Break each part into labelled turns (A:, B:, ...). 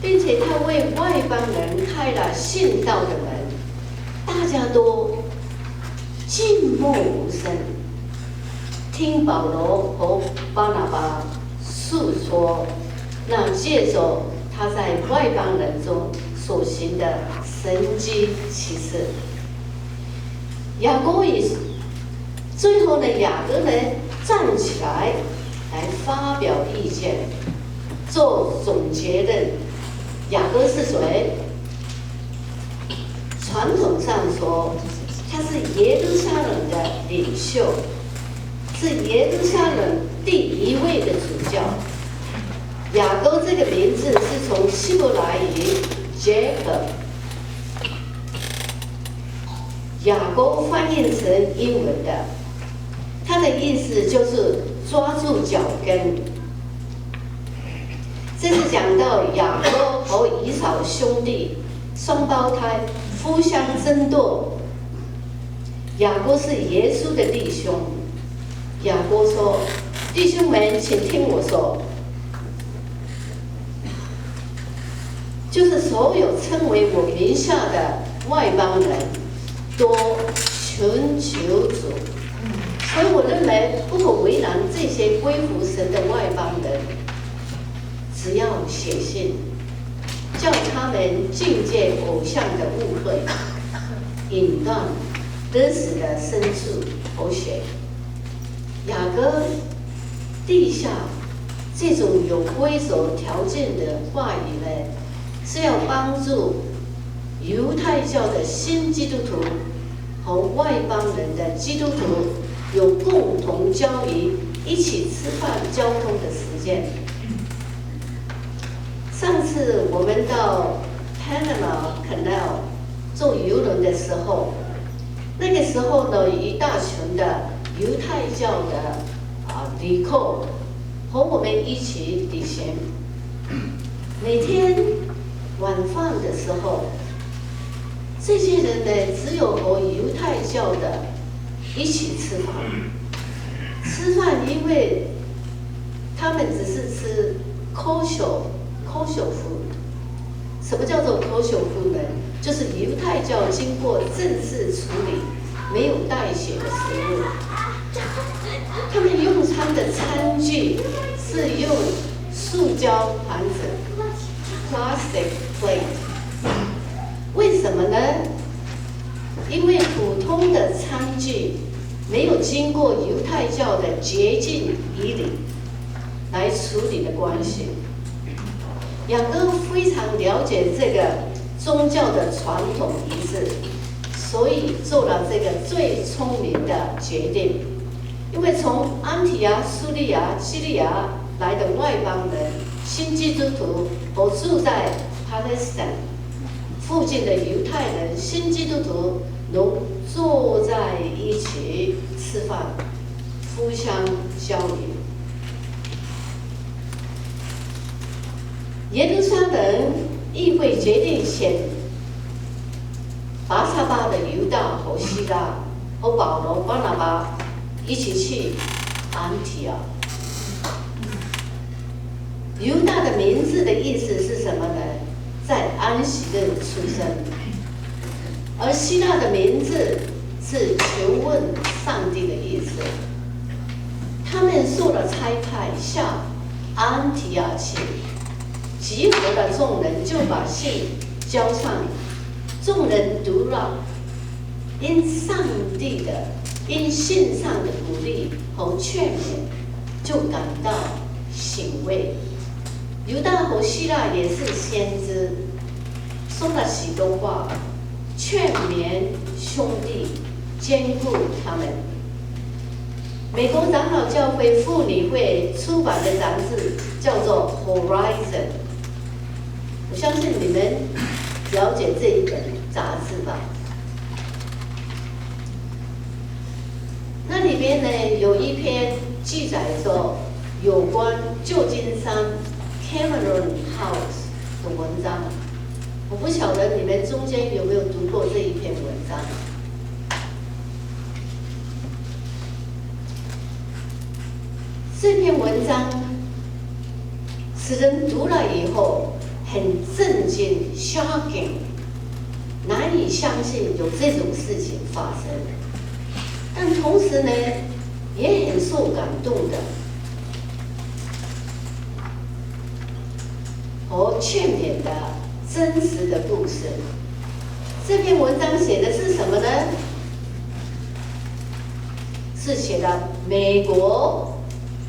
A: 并且他为外邦人开了信道的门，大家都静默无声，听保罗和巴拿巴诉说那借着他在外邦人中所行的神迹奇事。雅各也最后呢，雅各呢站起来发表意见，做总结论。雅各是谁？传统上说，他是耶路撒冷的领袖，是耶路撒冷第一位的主教。雅各这个名字是从希伯来语 Jacob， 雅各翻译成英文的，它的意思就是抓住脚跟。这是讲到雅各和以扫兄弟双胞胎互相争夺。雅各是耶稣的弟兄。雅各说：“弟兄们，请听我说，就是所有称为我名下的外邦人，都寻求主。所以我认为不可为难这些归服神的外邦人，只要写信，叫他们境界偶像的误会，引断得死的牲畜和血。雅各地下这种有规则条件的话语呢，是要帮助犹太教的新基督徒和外邦人的基督徒有共同交易、一起吃饭、交通的时间。上次我们到 Panama Canal 坐游轮的时候，那个时候呢，一大群的犹太教的旅客和我们一起旅行。每天晚饭的时候，这些人呢，只有和犹太教的一起吃饭。吃饭，因为他们只是吃 kosher food。什么叫做 kosher food 呢？就是犹太教经过正式处理、没有带血的食物。他们用餐的餐具是用塑胶盘子 （plastic plate）。为什么呢？因为普通的餐具没有经过犹太教的洁净仪礼来处理的关系。雅各非常了解这个宗教的传统仪式，所以做了这个最聪明的决定。因为从安提阿、苏利亚、基利亚来的外邦人、新基督徒和住在巴勒斯坦附近的犹太人、新基督徒能坐在一起吃饭，互相交流。耶路撒冷议会决定选拔撒巴的犹大和希拉和保罗、巴拿巴一起去安提阿。犹大的名字的意思是什么呢？在安息日出生。而希腊的名字是求问上帝的意思。他们受了差派下安提阿去，集合了众人，就把信交上。众人读了，因信上的鼓励和劝勉，就感到欣慰。犹大和希腊也是先知，说了许多话，劝勉兄弟，兼顾他们。美国长老教会妇女会出版的杂志叫做《Horizon》，我相信你们了解这一本杂志吧？那里边呢有一篇记载说有关旧金山 Cameron House 的文章，我不晓得你们中间有没有读过这一篇文章。这篇文章使人读了以后很震惊 ，shocking， 难以相信有这种事情发生。但同时呢，也很受感动的，和劝勉的真实的故事。这篇文章写的是什么呢？是写的美国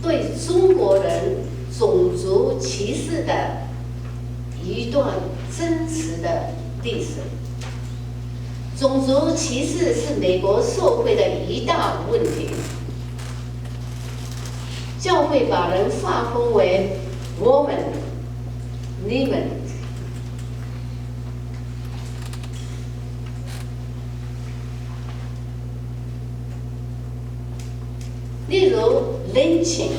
A: 对中国人种族歧视的一段真实的历史。种族歧视是美国社会的一大问题。教会把人划分为我们、你们。例如 lynching，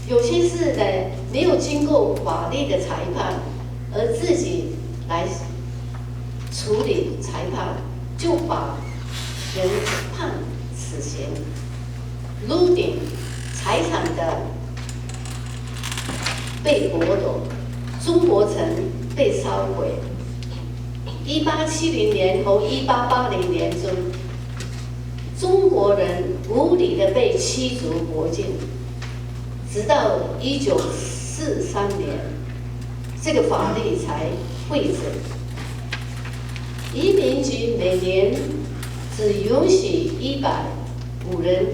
A: 有些事呢没有经过法律的裁判，而自己来处理裁判，就把人判死刑。looting， 财产的被剥夺，中国城被烧毁。1870年和1880年中，中国人无理的被驱逐国境，直到1943年，这个法律才废止。移民局每年只允许150人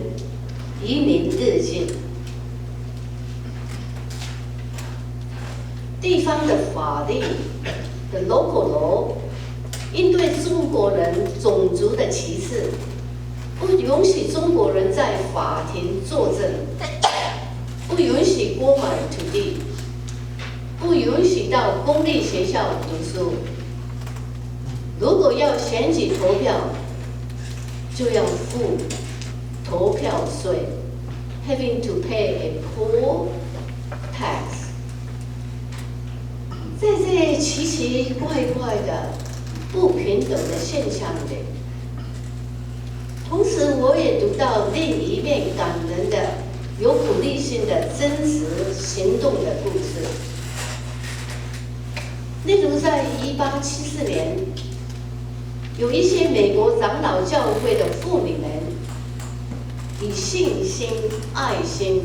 A: 移民入境。地方的法律的 local law 应对中国人种族的歧视，不允许中国人在法庭作证，不允许购买土地，不允许到公立学校读书。如果要选举投票，就要付投票税 ，having to pay a poll tax。在这奇奇怪怪的不平等的现象里，同时我也读到另一面感人的、有鼓励性的真实行动的故事。例如，在1874年，有一些美国长老教会的妇女们，以信心、爱心，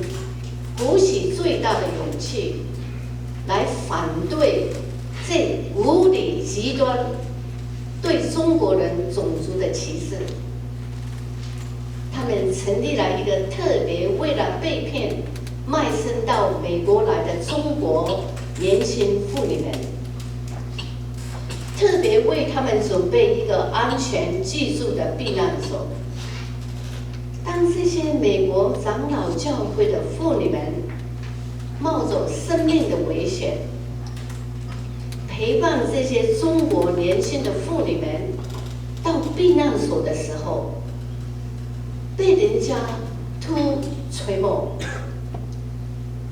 A: 鼓起最大的勇气，来反对这无理极端对中国人种族的歧视。他们成立了一个特别为了被骗卖身到美国来的中国年轻妇女们，特别为他们准备一个安全居住的避难所。当这些美国长老教会的妇女们冒着生命的危险，陪伴这些中国年轻的妇女们到避难所的时候，被人家突锤磨、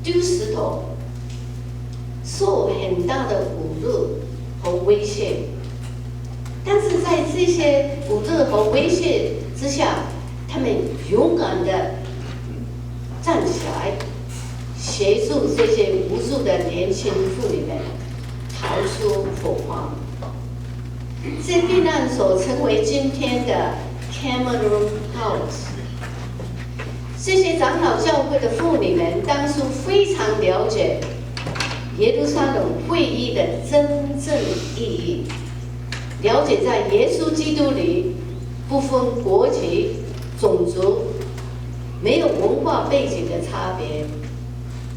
A: 丢石头，受很大的侮辱和威胁。但是在这些侮辱和威胁之下，他们勇敢地站起来，协助这些无助的年轻妇女们逃出火荒。这避难所成为今天的 Cameron House。这些长老教会的妇女们当初非常了解耶路撒冷会议的真正意义，了解在耶稣基督里不分国籍、种族，没有文化背景的差别，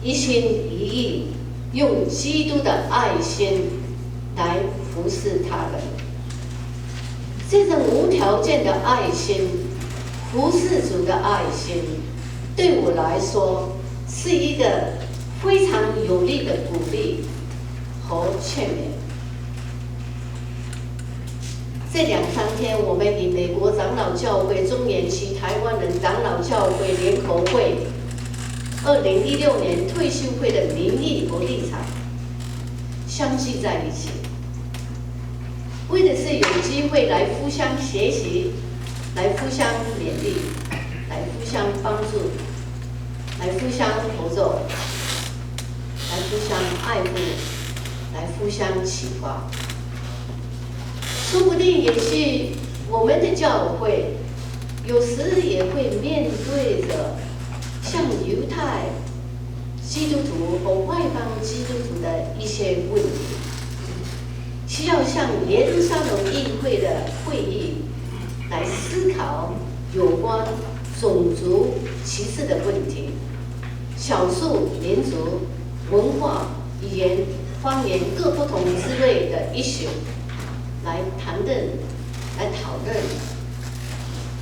A: 一心一意用基督的爱心来服侍他人。这种无条件的爱心，服侍主的爱心，对我来说是一个非常有力的鼓励和劝勉。这2、3天，我们以美国长老教会中原区台湾人长老教会联合会2016年退休会的名义和立场相聚在一起，为的是有机会来互相学习，来互相勉励，来互相帮助，来互相合作，来互相爱护，来互相启发，说不定也是我们的教会有时也会面对着像犹太基督徒和外邦基督徒的一些问题，需要向耶路撒冷议会的会议来思考有关种族歧视的问题、少数民族文化、语言、方言各不同之类的issue来讨论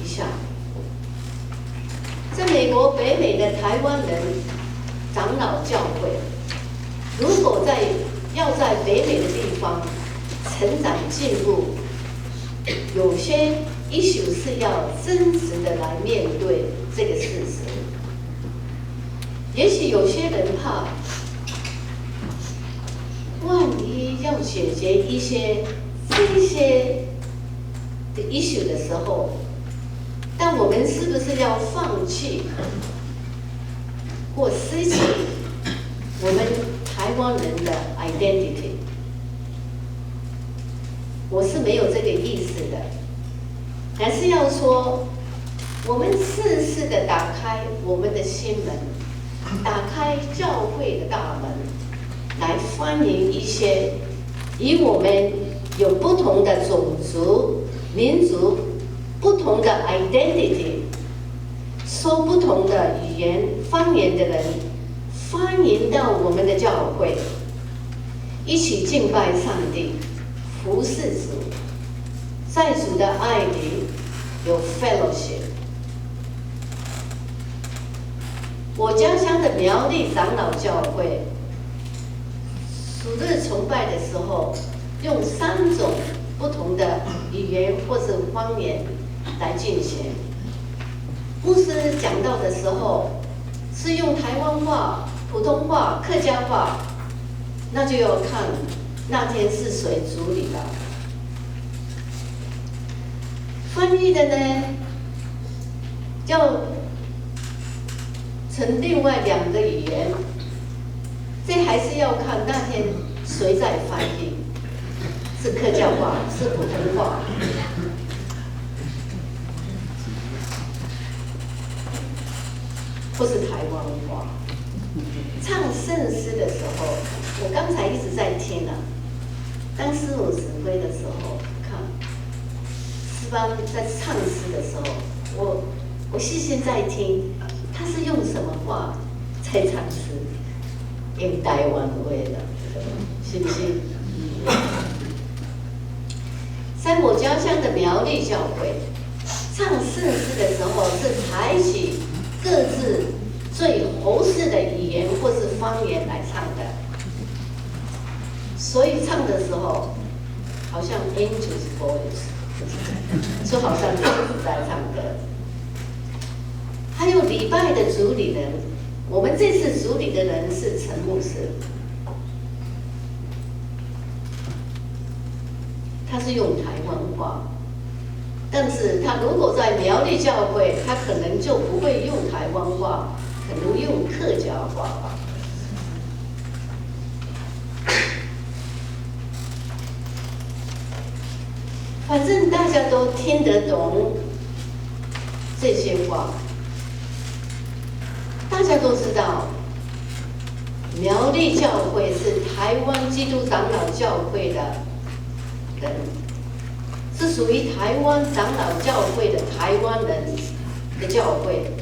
A: 一下。在美国北美的台湾人长老教会，如果要在北美的地方成长进步，有些issue是要真实的来面对这个事实。也许有些人怕，万一要解决这些的issue的时候，但我们是不是要放弃或失去我们台湾人的 identity？ 我是没有这个意思的，还是要说，我们适时的打开我们的心门，打开教会的大门，来欢迎一些与我们有不同的种族、民族、不同的 identity、说不同的语言、方言的人，欢迎到我们的教会，一起敬拜上帝，服侍主，在主的爱里有 fellowship。我家乡的苗栗长老教会，主日崇拜的时候，用3种不同的语言或是方言来进行。牧师讲道的时候，是用台湾话、普通话、客家话，那就要看那天是谁主理的。翻译的呢，要成另外2个语言，这还是要看那天谁在翻译，是客家话，是普通话。或是台湾话。唱圣诗的时候，我刚才一直在听啊。当师母指挥的时候，看诗班在唱诗的时候，我细心在听，他是用什么话在唱诗？用台湾话的，是不是？在我家乡的苗栗教会，唱圣诗的时候是采取各自最合适的语言或是方言来唱的，所以唱的时候好像 angels voice， 就好像天使在唱歌。还有礼拜的主理人，我们这次主理的人是陈牧师，他是用台湾话。但是他如果在苗栗教会，他可能就不会用台湾话，可能用客家话吧。反正大家都听得懂这些话，大家都知道，苗栗教会是台湾基督长老教会的人。是属于台湾长老教会的台湾人的教会，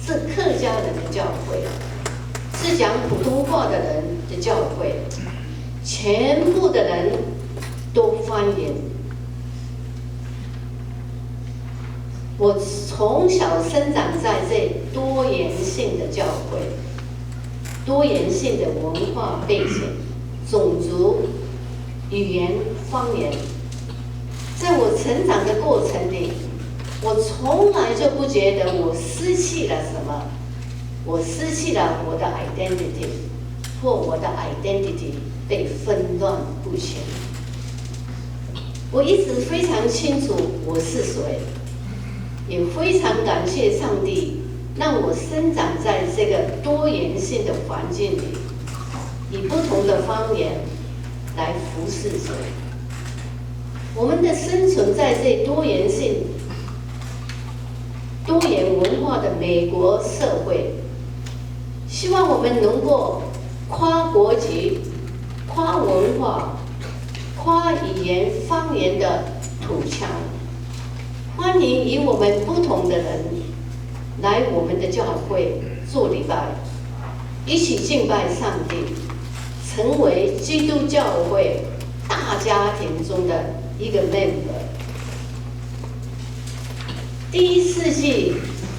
A: 是客家人的教会，是讲普通话的人的教会，全部的人都欢迎。我从小生长在这多元性的教会，多元性的文化背景、种族、语言、方言。在我成长的过程里，我从来就不觉得我失去了什么，我失去了我的 identity， 或我的 identity 被纷乱不全。我一直非常清楚我是谁，也非常感谢上帝让我生长在这个多元性的环境里，以不同的方言、来服侍神。我们的生存在这多元性、多元文化的美国社会，希望我们能够跨国籍、跨文化、跨语言方言的土墙，欢迎与我们不同的人来我们的教会做礼拜，一起敬拜上帝，成为基督教会大家庭中的一个 member。第1世纪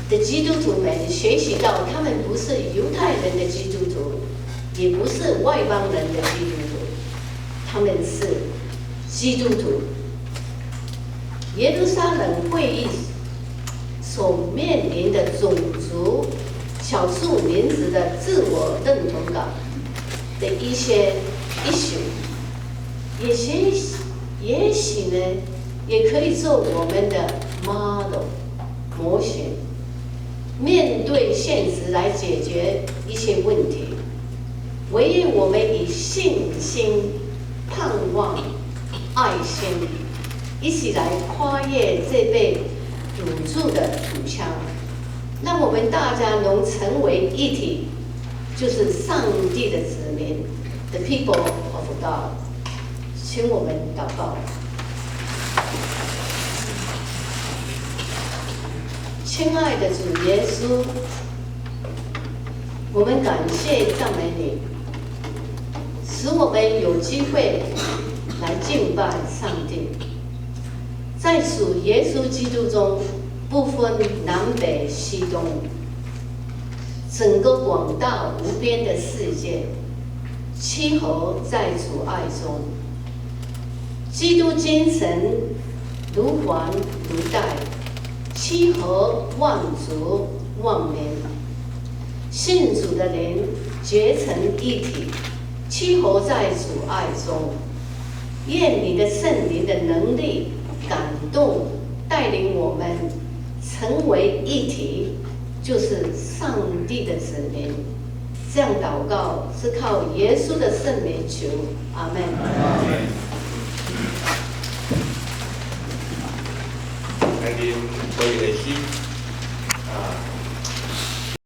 A: 的基督徒们学习到，他们不是犹太人的基督徒，也不是外邦人的基督徒，他们是基督徒。耶路撒冷会议所面临的种族少数民族的自我认同感的一些 issue， 也许呢，也可以做我们的 model 模型，面对现实来解决一些问题。唯愿我们以信心、盼望、爱心，一起来跨越这被堵住的土墙，让我们大家能成为一体，就是上帝的子民 ，the people of God。请我们祷告。亲爱的主耶稣，我们感谢赞美你，使我们有机会来敬拜上帝。在主耶稣基督中，不分南北西东，整个广大无边的世界，契合在主爱中。基督精神如环如带，契合万族万民。信主的人结成一体，契合在主爱中。愿你的圣灵的能力感动带领我们成为一体，就是上帝的子民。这样祷告是靠耶稣的圣名求，阿们。
B: anh em quay về ship